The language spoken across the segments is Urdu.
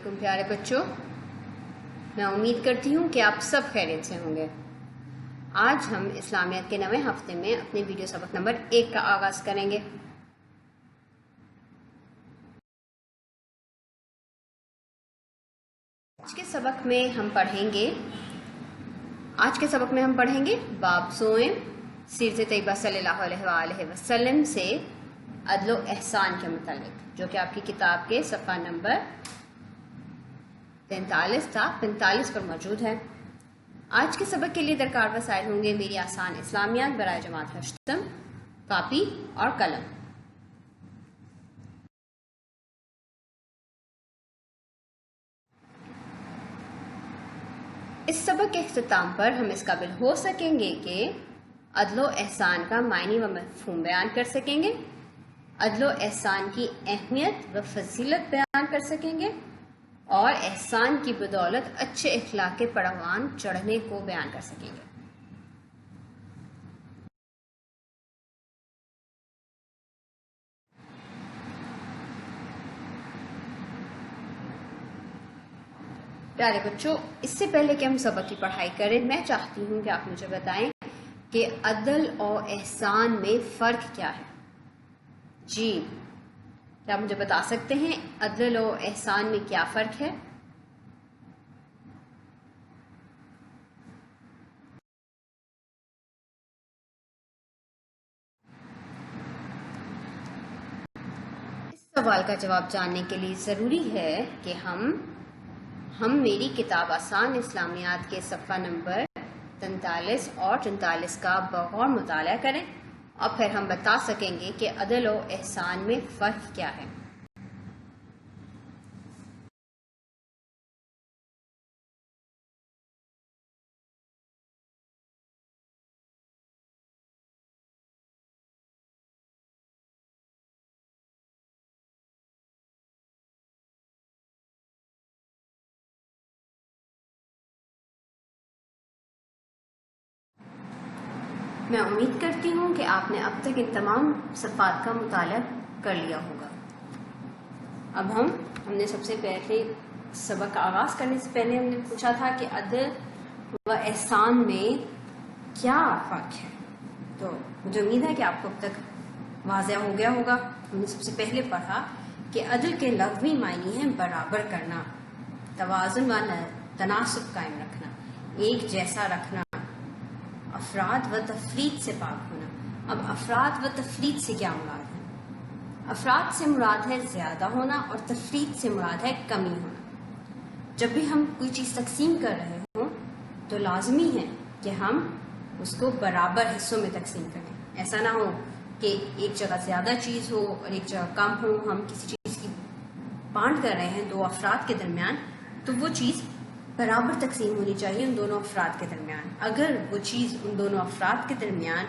علیکم پیارے بچوں، میں امید کرتی ہوں کہ آپ سب خیریت سے ہوں گے۔ آج ہم اسلامیات کے 9ویں ہفتے میں اپنے ویڈیو سبق نمبر 1 کا آغاز کریں گے۔ آج کے سبق میں ہم پڑھیں گے باب سوئم سیرت طیبہ صلی اللہ علیہ وآلہ وسلم سے عدل و احسان کے متعلق، جو کہ آپ کی کتاب کے صفحہ نمبر 43 تا 45 پر موجود ہے۔ آج کے سبق کے لیے درکار وسائل ہوں گے میری آسان اسلامیات برائے جماعت ہشتم، کاپی اور قلم۔ اس سبق کے اختتام پر ہم اس قابل ہو سکیں گے کہ عدل و احسان کا معنی و مفہوم بیان کر سکیں گے، عدل و احسان کی اہمیت و فضیلت بیان کر سکیں گے، اور احسان کی بدولت اچھے اخلاق کے پڑوان چڑھنے کو بیان کر سکیں گے۔ پیارے بچوں، اس سے پہلے کہ ہم سبق کی پڑھائی کریں، میں چاہتی ہوں کہ آپ مجھے بتائیں کہ عدل اور احسان میں فرق کیا ہے؟ جی، کیا آپ مجھے بتا سکتے ہیں عدل و احسان میں کیا فرق ہے؟ اس سوال کا جواب جاننے کے لیے ضروری ہے کہ ہم میری کتاب آسان اسلامیات کے صفحہ نمبر 43 اور 44 کا بغور مطالعہ کریں، اور پھر ہم بتا سکیں گے کہ عدل و احسان میں فرق کیا ہے۔ میں امید کرتی ہوں کہ آپ نے اب تک ان تمام صفات کا مطالعہ کر لیا ہوگا۔ اب ہم نے سب سے پہلے سبق کا آغاز کرنے سے پہلے ہم نے پوچھا تھا کہ عدل و احسان میں کیا فرق ہے، تو مجھے امید ہے کہ آپ کو اب تک واضح ہو گیا ہوگا۔ ہم نے سب سے پہلے پڑھا کہ عدل کے لغوی معنی ہیں برابر کرنا، توازن و تناسب قائم رکھنا، ایک جیسا رکھنا، افراد و تفرید سے پاک ہونا۔ اب افراد و تفرید سے کیا مراد ہے؟ افراد سے مراد ہے زیادہ ہونا، اور تفرید سے مراد ہے کمی ہونا۔ جب بھی ہم کوئی چیز تقسیم کر رہے ہوں تو لازمی ہے کہ ہم اس کو برابر حصوں میں تقسیم کریں۔ ایسا نہ ہو کہ ایک جگہ زیادہ چیز ہو اور ایک جگہ کم ہو۔ ہم کسی چیز کی بانٹ کر رہے ہیں دو افراد کے درمیان، تو وہ چیز برابر تقسیم ہونی چاہیے ان دونوں افراد کے درمیان۔ اگر وہ چیز ان دونوں افراد کے درمیان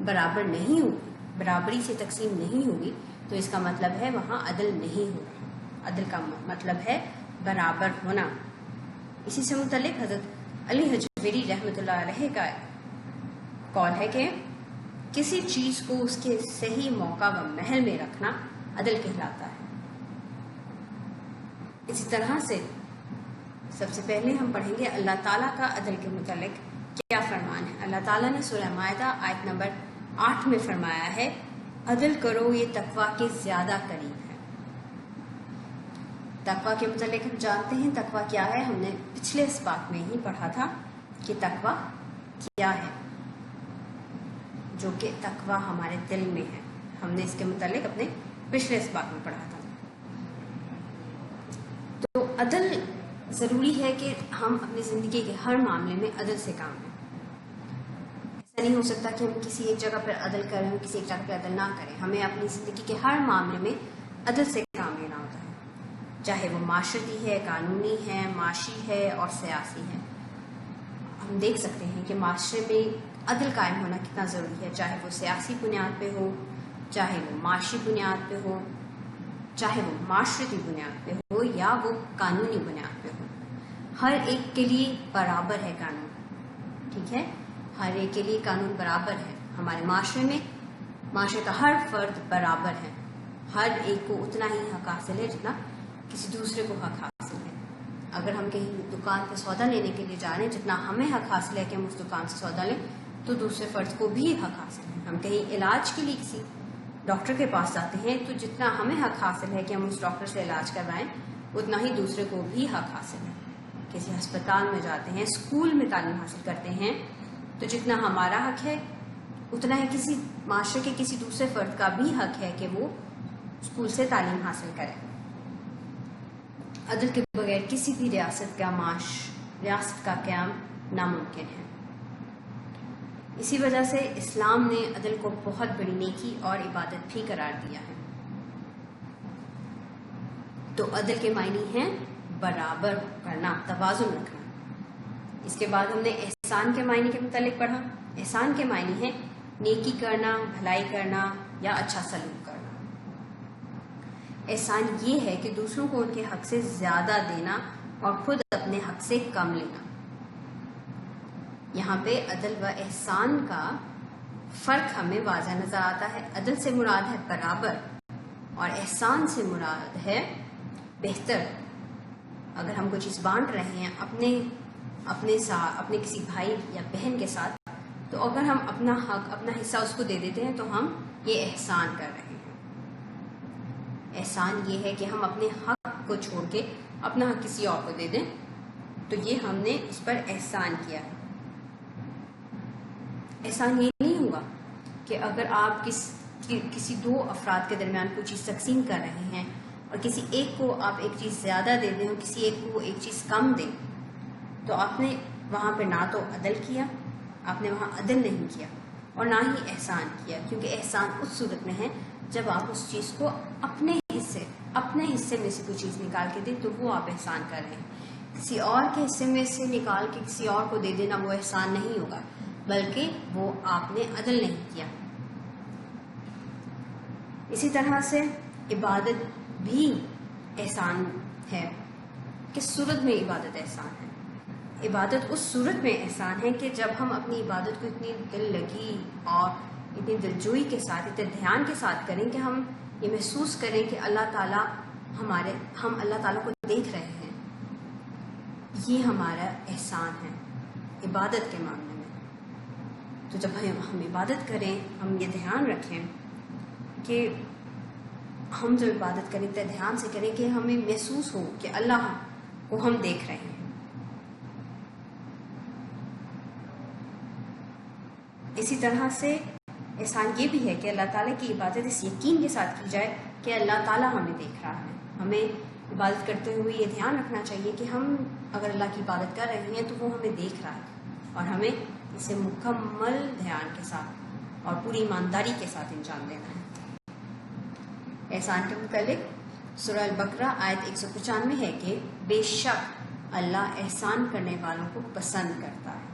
برابر نہیں ہوگی، برابری سے تقسیم نہیں ہوگی، تو اس کا مطلب ہے وہاں عدل نہیں ہو رہا۔ عدل کا مطلب ہے برابر ہونا۔ اسی سے متعلق حضرت علی حجویری رحمۃ اللہ علیہ کا قول ہے کہ کسی چیز کو اس کے صحیح موقع و محل میں رکھنا عدل کہلاتا ہے۔ اسی طرح سے سب سے پہلے ہم پڑھیں گے اللہ تعالیٰ کا عدل کے متعلق کیا فرمان ہے۔ اللہ تعالیٰ نے سورہ مائدہ آیت نمبر 8 میں فرمایا ہے، عدل کرو یہ تقویٰ کے زیادہ قریب ہے۔ تقویٰ کے متعلق ہم جانتے ہیں تقویٰ کیا ہے۔ ہم نے پچھلے اسباق میں ہی پڑھا تھا کہ تقویٰ کیا ہے، جو کہ تقویٰ ہمارے دل میں ہے۔ ہم نے اس کے متعلق اپنے پچھلے اسباق میں پڑھا تھا۔ تو عدل ضروری ہے کہ ہم اپنی زندگی کے ہر معاملے میں عدل سے کام لیں۔ ایسا نہیں ہو سکتا کہ ہم کسی ایک جگہ پر عدل کریں، کسی ایک جگہ پر عدل نہ کریں۔ ہمیں اپنی زندگی کے ہر معاملے میں عدل سے کام لینا ہوتا ہے، چاہے وہ معاشرتی ہے، قانونی ہے، معاشی ہے اور سیاسی ہے۔ ہم دیکھ سکتے ہیں کہ معاشرے میں عدل قائم ہونا کتنا ضروری ہے، چاہے وہ سیاسی بنیاد پہ ہو، چاہے وہ معاشی بنیاد پہ ہو، چاہے وہ معاشرتی بنیاد پہ ہو یا وہ قانونی بنیاد پہ ہو۔ ہر ایک کے لیے برابر ہے قانون، ٹھیک ہے؟ ہر ایک کے لیے قانون برابر ہے۔ ہمارے معاشرے میں معاشرے کا ہر فرد برابر ہے، ہر ایک کو اتنا ہی حق حاصل ہے جتنا کسی دوسرے کو حق حاصل ہے۔ اگر ہم کہیں دکان پہ سودا لینے کے لیے جا رہے ہیں، جتنا ہمیں حق حاصل ہے کہ ہم اس دکان سے سودا لیں، تو دوسرے فرد کو بھی حق حاصل ہے. ہم کہیں علاج کے لیے کسی ڈاکٹر کے پاس جاتے ہیں تو جتنا ہمیں حق حاصل ہے کہ ہم اس ڈاکٹر سے علاج کروائیں، اتنا ہی دوسرے کو بھی حق حاصل ہے. کسی ہسپتال میں جاتے ہیں، اسکول میں تعلیم حاصل کرتے ہیں، تو جتنا ہمارا حق ہے اتنا ہی کسی معاشرے کے کسی دوسرے فرد کا بھی حق ہے کہ وہ اسکول سے تعلیم حاصل کرے. عدل کے بغیر کسی بھی ریاست کا قیام ناممکن ہے. اسی وجہ سے اسلام نے عدل کو بہت بڑی نیکی اور عبادت بھی قرار دیا ہے. تو عدل کے معنی ہیں برابر کرنا، توازن رکھنا. اس کے بعد ہم نے احسان کے معنی کے متعلق پڑھا. احسان کے معنی ہے نیکی کرنا، بھلائی کرنا یا اچھا سلوک کرنا. احسان یہ ہے کہ دوسروں کو ان کے حق سے زیادہ دینا اور خود اپنے حق سے کم لینا. یہاں پہ عدل و احسان کا فرق ہمیں واضح نظر آتا ہے. عدل سے مراد ہے برابر اور احسان سے مراد ہے بہتر. اگر ہم کوئی چیز بانٹ رہے ہیں اپنے کسی بھائی یا بہن کے ساتھ، تو اگر ہم اپنا حق، اپنا حصہ اس کو دے دیتے ہیں تو ہم یہ احسان کر رہے ہیں. احسان یہ ہے کہ ہم اپنے حق کو چھوڑ کے اپنا حق کسی اور کو دے دیں، تو یہ ہم نے اس پر احسان کیا ہے. احسان یہ نہیں ہوا کہ اگر آپ کسی دو افراد کے درمیان کوئی چیز تقسیم کر رہے ہیں اور کسی ایک کو آپ ایک چیز زیادہ دے دیں اور کسی ایک کو ایک چیز کم دیں، تو آپ نے وہاں پہ نہ تو عدل کیا، آپ نے وہاں عدل نہیں کیا اور نہ ہی احسان کیا. کیونکہ احسان اس صورت میں ہے جب آپ اس چیز کو اپنے حصے میں سے کوئی چیز نکال کے دیں، تو وہ آپ احسان کر رہے ہیں. کسی اور کے حصے میں سے نکال کے کسی اور کو دے دینا وہ احسان نہیں ہوگا، بلکہ وہ آپ نے عدل نہیں کیا. اسی طرح سے عبادت بھی احسان ہے. کس صورت میں عبادت احسان ہے؟ عبادت اس صورت میں احسان ہے کہ جب ہم اپنی عبادت کو اتنی دل لگی اور اتنی دلجوئی کے ساتھ، اتنے دھیان کے ساتھ کریں کہ ہم یہ محسوس کریں کہ اللہ تعالیٰ ہم اللہ تعالیٰ کو دیکھ رہے ہیں. یہ ہمارا احسان ہے عبادت کے معاملے میں. تو جب ہم عبادت کریں، ہم یہ دھیان رکھیں کہ ہم جب عبادت کریں تو دھیان سے کریں کہ ہمیں محسوس ہو کہ اللہ کو ہم دیکھ رہے ہیں. اسی طرح سے احسان یہ بھی ہے کہ اللہ تعالیٰ کی عبادت اس یقین کے ساتھ کی جائے کہ اللہ تعالیٰ ہمیں دیکھ رہا ہے. ہمیں عبادت کرتے ہوئے یہ دھیان رکھنا چاہیے کہ ہم اگر اللہ کی عبادت کر رہے ہیں تو وہ ہمیں دیکھ رہا ہے اور ہمیں اسے مکمل دھیان کے ساتھ اور پوری ایمانداری کے ساتھ انجام دینا ہے. احسان کے متعلق سورہ البقرہ آیت 195 ہے کہ بے شک اللہ احسان کرنے والوں کو پسند کرتا ہے.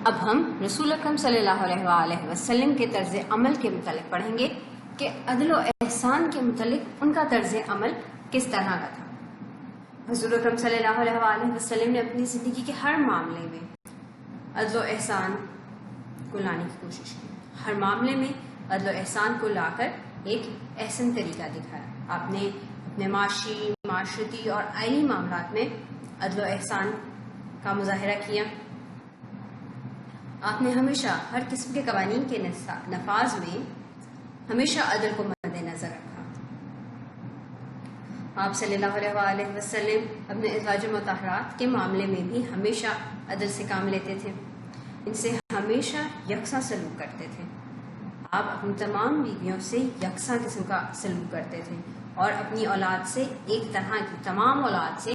اب ہم رسول اکرم صلی اللہ علیہ وسلم کے طرز عمل کے متعلق پڑھیں گے کہ عدل و احسان کے متعلق ان کا طرز عمل کس طرح کا تھا۔ حضور اکرم صلی اللہ علیہ وسلم نے اپنی زندگی کے ہر معاملے میں عدل و احسان کو لانے کی کوشش کی، ہر معاملے میں عدل و احسان کو لا کر ایک احسن طریقہ دکھایا۔ آپ نے اپنے معاشرتی اور آئینی معاملات میں عدل و احسان کا مظاہرہ کیا۔ آپ نے ہمیشہ ہر قسم کے قوانین کے نفاذ میں ہمیشہ عدل کو مد نظر رکھا۔ آپ صلی اللہ علیہ وسلم اپنے ازواج مطہرات کے معاملے میں بھی ہمیشہ عدل سے کام لیتے تھے، ان سے ہمیشہ یکساں سلوک کرتے تھے۔ آپ اپنی تمام بیویوں سے یکساں قسم کا سلوک کرتے تھے اور اپنی اولاد سے ایک طرح کی تمام اولاد سے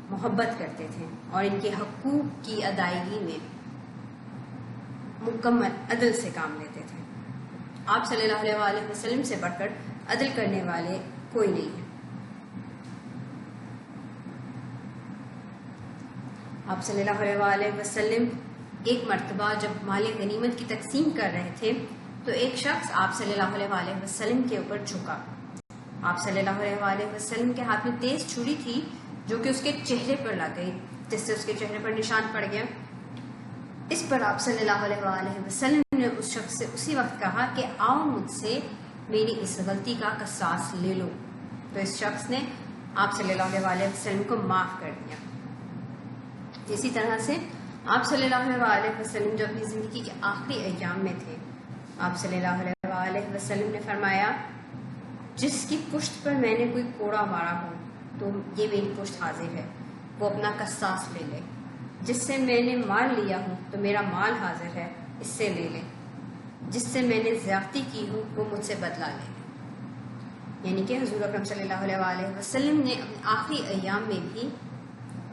محبت کرتے تھے اور ان کے حقوق کی ادائیگی میں مکمل عدل سے کام لیتے تھے۔ آپ صلی اللہ علیہ وسلم سے بڑھ کر عدل کرنے والے کوئی نہیں ہے۔ آپ صلی اللہ علیہ وسلم ایک مرتبہ جب مال غنیمت کی تقسیم کر رہے تھے تو ایک شخص آپ صلی اللہ علیہ وسلم کے اوپر جھکا۔ آپ صلی اللہ علیہ وسلم کے ہاتھ میں تیز چھری تھی جو کہ اس کے چہرے پر لگ گئی، جس سے اس کے چہرے پر نشان پڑ گیا۔ اس پر آپ صلی اللہ علیہ وسلم نے اس شخص سے اسی وقت کہا کہ آؤ مجھ سے میری اس غلطی کا قصاص لے لو، تو اس شخص نے آپ صلی اللہ علیہ وسلم کو معاف کر دیا۔ اسی طرح سے آپ صلی اللہ علیہ وسلم جو اپنی زندگی کے آخری ایام میں تھے، آپ صلی اللہ علیہ وسلم نے فرمایا جس کی پشت پر میں نے کوئی کوڑا مارا ہو تو یہ میری پشت حاضر ہے، وہ اپنا قصاص لے لے۔ جس سے میں نے مار لیا ہوں تو میرا مال حاضر ہے، اس سے لے لے۔ جس سے میں نے زیادتی کی ہوں وہ مجھ سے بدلہ لے لے۔ یعنی کہ حضور اکرم صلی اللہ علیہ وسلم نے اپنے آخری ایام میں بھی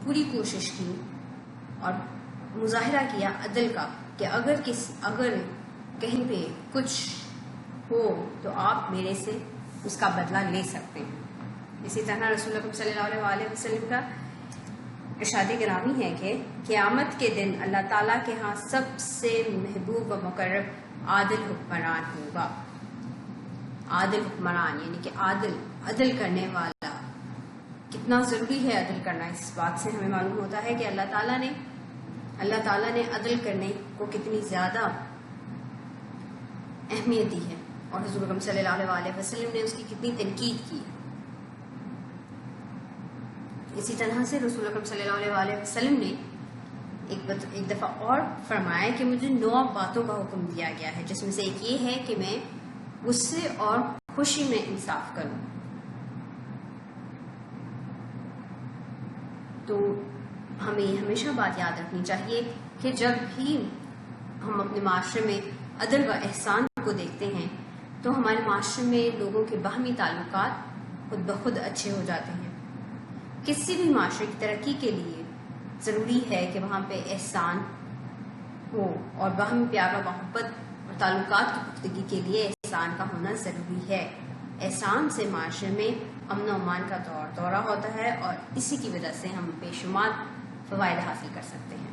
پوری کوشش کی اور مظاہرہ کیا عدل کا کہ اگر کہیں پہ کچھ ہو تو آپ میرے سے اس کا بدلہ لے سکتے ہیں۔ اسی طرح رسول اللہ صلی اللہ علیہ وسلم کا ارشاد گرامی ہے کہ قیامت کے دن اللہ تعالیٰ کے ہاں سب سے محبوب و مقرب عادل حکمران ہوگا۔ عادل حکمران یعنی کہ عدل کرنے والا۔ کتنا ضروری ہے عدل کرنا، اس بات سے ہمیں معلوم ہوتا ہے کہ اللہ تعالیٰ نے عدل کرنے کو کتنی زیادہ اہمیت دی ہے اور حضور اکرم صلی اللہ علیہ وسلم نے اس کی کتنی تنقید کی ہے۔ اسی طرح سے رسول اکرم صلی اللہ علیہ وسلم نے ایک دفعہ اور فرمایا کہ مجھے 9 باتوں کا حکم دیا گیا ہے، جس میں سے ایک یہ ہے کہ میں غصے اور خوشی میں انصاف کروں۔ تو ہمیں ہمیشہ بات یاد رکھنی چاہیے کہ جب بھی ہم اپنے معاشرے میں عدل و احسان کو دیکھتے ہیں تو ہمارے معاشرے میں لوگوں کے باہمی تعلقات خود بخود اچھے ہو جاتے ہیں۔ کسی بھی معاشرے کی ترقی کے لیے ضروری ہے کہ وہاں پہ احسان ہو اور باہمی پیار و محبت اور تعلقات کی پختگی کے لیے احسان کا ہونا ضروری ہے۔ احسان سے معاشرے میں امن و امان کا دورہ ہوتا ہے اور اسی کی وجہ سے ہم بے شمار فوائد حاصل کر سکتے ہیں۔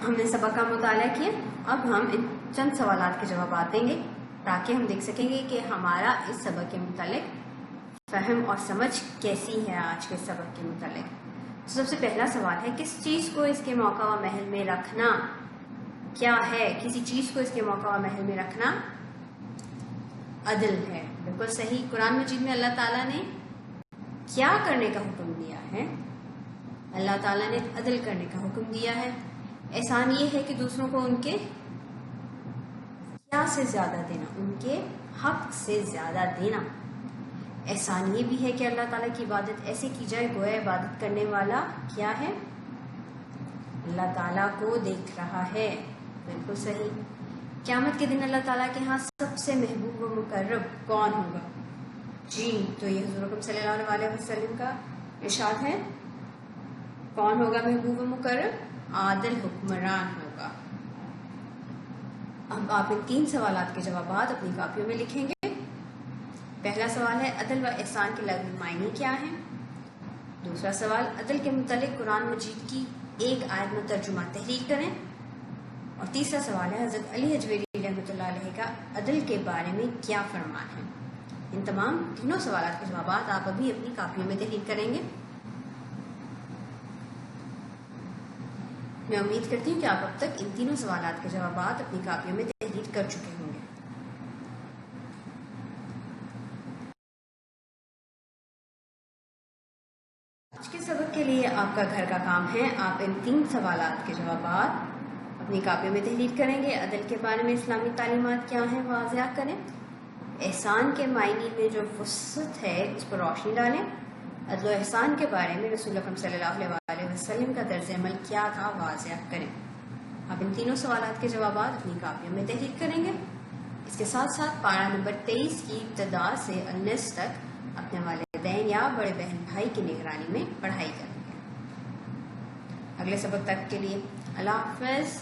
ہم نے سبق کا مطالعہ کیا، اب ہم ان چند سوالات کے جوابات دیں گے تاکہ ہم دیکھ سکیں گے کہ ہمارا اس سبق کے متعلق فہم اور سمجھ کیسی ہے آج کے سبق کے متعلق۔ تو سب سے پہلا سوال ہے کس چیز کو اس کے موقع و محل میں رکھنا کیا ہے؟ کسی چیز کو اس کے موقع و محل میں رکھنا عدل ہے۔ بالکل صحیح۔ قرآن مجید میں اللہ تعالیٰ نے کیا کرنے کا حکم دیا ہے؟ اللہ تعالیٰ نے عدل کرنے کا حکم دیا ہے۔ احسان یہ ہے کہ دوسروں کو ان کے کیا سے زیادہ دینا، ان کے حق سے زیادہ دینا۔ احسان یہ بھی ہے کہ اللہ تعالیٰ کی عبادت ایسے کی جائے گویا عبادت کرنے والا کیا ہے؟ اللہ تعالیٰ کو دیکھ رہا ہے۔ بالکل صحیح۔ قیامت کے دن اللہ تعالیٰ کے ہاں سب سے محبوب و مقرب کون ہوگا؟ جی، تو یہ حضور اکرم صلی اللہ علیہ وسلم کا ارشاد ہے۔ کون ہوگا محبوب و مقرب؟ عادل حکمران ہوگا۔ اب آپ ان 3 سوالات کے جوابات اپنی کاپیوں میں لکھیں گے۔ پہلا سوال ہے عدل و احسان کے لفظی معنی کیا ہیں؟ دوسرا سوال، عدل کے متعلق قرآن مجید کی ایک آیت میں ترجمہ تحریر کریں. اور تیسرا سوال ہے، حضرت علی حجویری رحمۃ اللہ علیہ کا عدل کے بارے میں کیا فرمان ہے. ان تمام تینوں سوالات کے جوابات آپ ابھی اپنی کاپیوں میں تحریر کریں گے. میں امید کرتی ہوں کہ آپ اب تک ان تینوں سوالات کے جوابات اپنی کاپیوں میں تحریر کر چکے ہوں گے. آج کے سبق کے لیے آپ کا گھر کا کام ہے، آپ ان 3 سوالات کے جوابات اپنی کاپیوں میں تحریر کریں گے. عدل کے بارے میں اسلامی تعلیمات کیا ہیں واضح کریں. احسان کے معنی میں جو وسعت ہے اس پر روشنی ڈالیں. عدل و احسان کے بارے میں رسول اکرم صلی اللہ علیہ وسلم کا طرز عمل کیا تھا واضح کریں. آپ ان تینوں سوالات کے جوابات اپنی کاپیوں میں تحریر کریں گے. اس کے ساتھ ساتھ پارہ نمبر 23 کی ابتدا سے 19 تک اپنے والدین یا بڑے بہن بھائی کی نگرانی میں پڑھائی کریں گے. اگلے سبق تک کے لیے اللہ حافظ.